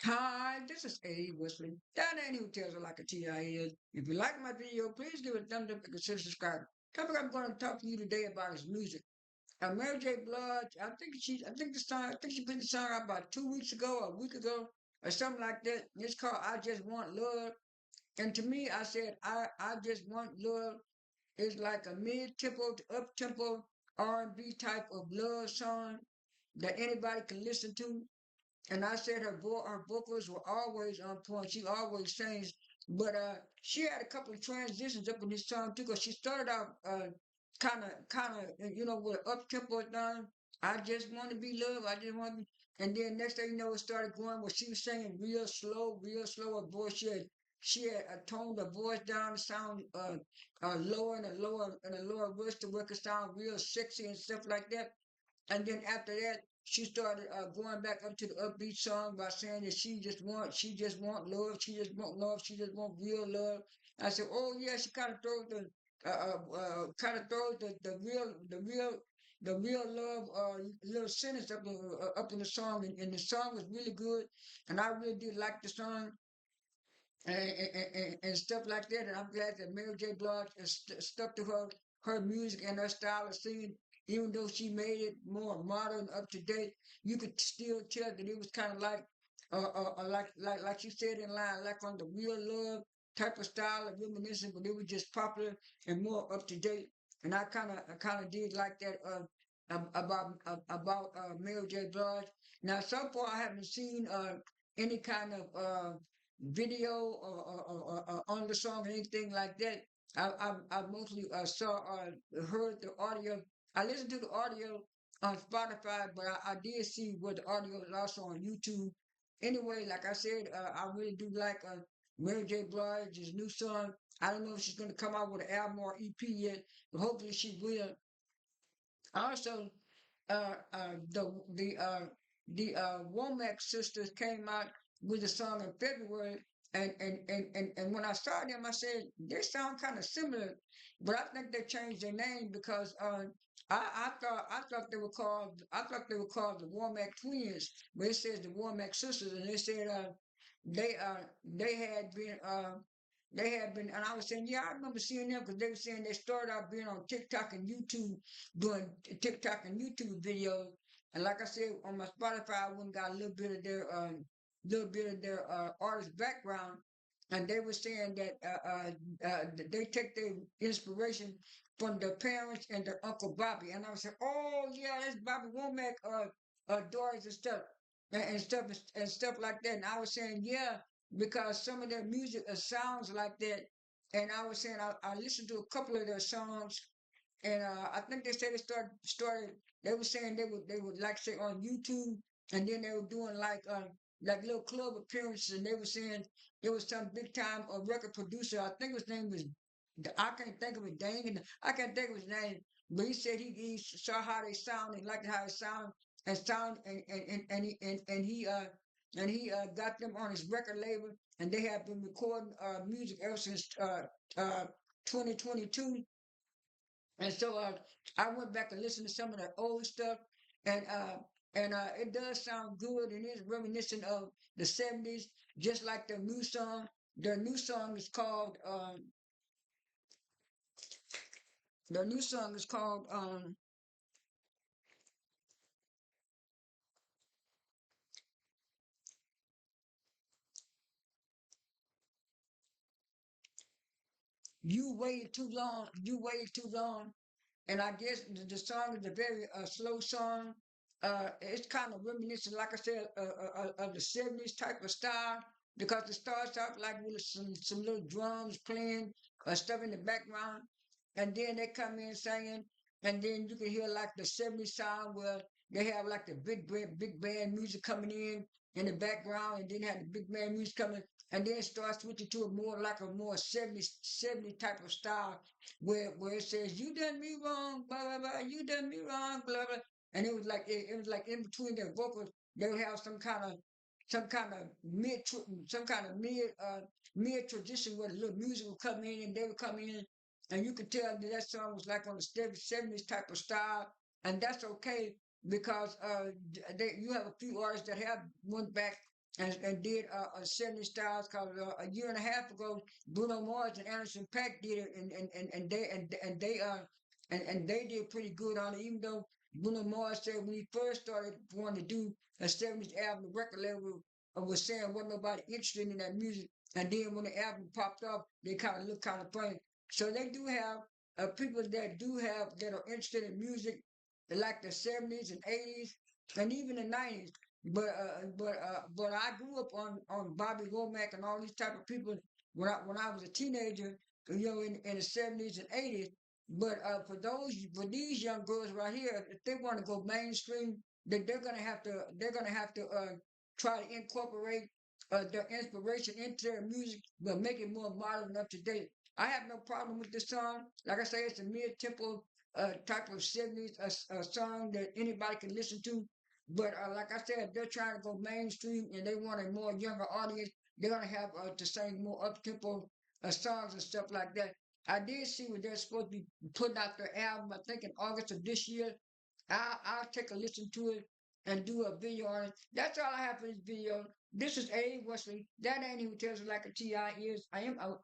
Hi, this is A. Wesley. That ain't who tells it like a TI is. If you like my video, please give it a thumbs up and consider subscribing. Topic I'm going to talk to you today about is music. Mary J Bliege, I think she put the song out about 2 weeks ago, or a week ago, or something like that. It's called "I Just Want Love," and to me, I said, I just want love is like a mid-tempo to up-tempo R&B type of love song that anybody can listen to. And I said her vocals were always on point. She always sings, but she had a couple of transitions up in this song too. Cause she started out kind of with an up tempo thing. I just want to be loved. I just want to be, and then next thing you know, it started going where she was singing real slow. Her voice she had toned her voice down to sound lower and a lower voice to work it sound real sexy and stuff like that. And then after that, she started going back up to the upbeat song by saying that she just want love, she just want real love. I said, oh yeah, she kind of throws the real love little sentence up in the song, and the song was really good, and I really did like the song and stuff like that. And I'm glad that Mary J. Blige stuck to her music and her style of singing. Even though she made it more modern, up to date, you could still tell that it was kind of like she said in line, like on the real love type of style of reminiscent, but it was just popular and more up to date. And I kind of did like that about Mary J. Blige. Now, so far I haven't seen any kind of video or on the song or anything like that. I mostly saw heard the audio. I listened to the audio on Spotify, but I did see what the audio is also on YouTube. Anyway, like I said, I really do like Mary J. Blige's new song. I don't know if she's going to come out with an album or EP yet, but hopefully she will. Also, the Womack sisters came out with a song in February, and when I saw them, I said they sound kind of similar, but I think they changed their name because I thought they were called the Womack twins, but it says the Womack sisters, and they said they uh they had been uh and I was saying, yeah, I remember seeing them because they were saying they started out being on TikTok and YouTube, doing TikTok and YouTube videos. And like I said, on my Spotify, I went and got a little bit of their artist background, and they were saying that they take their inspiration from their parents and their Uncle Bobby. And I was saying, oh yeah, that's Bobby Womack, daughters and stuff, and stuff like that. And I was saying, yeah, because some of their music sounds like that. And I was saying I listened to a couple of their songs, and I think they said they started. They were saying they would like say on YouTube, and then they were doing like little club appearances, and they were saying it was some big time record producer. I think his name was I can't think of it. Dang, and I can't think of his name, but he said he saw how they sound and liked how it sound and he got them on his record label, and they have been recording music ever since uh 2022. And so I went back and listened to some of that old stuff, and it does sound good, and it's reminiscent of the '70s, just like their new song. Their new song is called their new song is called "You Waited Too Long." You waited too long, and I guess the song is a very slow song. It's kind of reminiscent, like I said, of the '70s type of style because it starts out like with some little drums playing stuff in the background, and then they come in singing, and then you can hear like the '70s sound where they have like the big band music coming in the background, and then have the big band music coming, and then it starts switching to a more like a more '70s type of style where it says you done me wrong, blah blah blah, you done me wrong, blah blah. And it was like in between their vocals, they would have some kind of some kind of mid tradition where the little music would come in and they would come in, and you could tell that that song was like on the '70s type of style, and that's okay because you have a few artists that have went back and did a 70 styles called a year and a half ago. Bruno Mars and Anderson .Paak did it, and they did pretty good on it. Even though Bruno Mars said when he first started wanting to do a 70s album, the record label was saying wasn't nobody interested in that music. And then when the album popped up, they kind of looked kind of funny. So they do have people that are interested in music, like the 70s and 80s and even the 90s. But I grew up on Bobby Womack and all these type of people when I was a teenager, in the 70s and 80s. But for these young girls right here, if they want to go mainstream, they're gonna have to try to incorporate their inspiration into their music, but make it more modern and up to date. I have no problem with this song. Like I say, it's a mid-tempo type of 70s song that anybody can listen to. But like I said, if they're trying to go mainstream and they want a more younger audience, they're gonna have to sing more up tempo songs and stuff like that. I did see what they're supposed to be putting out their album. I think in August of this year. I'll take a listen to it and do a video on it. That's all I have for this video. This is A. Wesley. That ain't who tells it like a Ti is. I am out.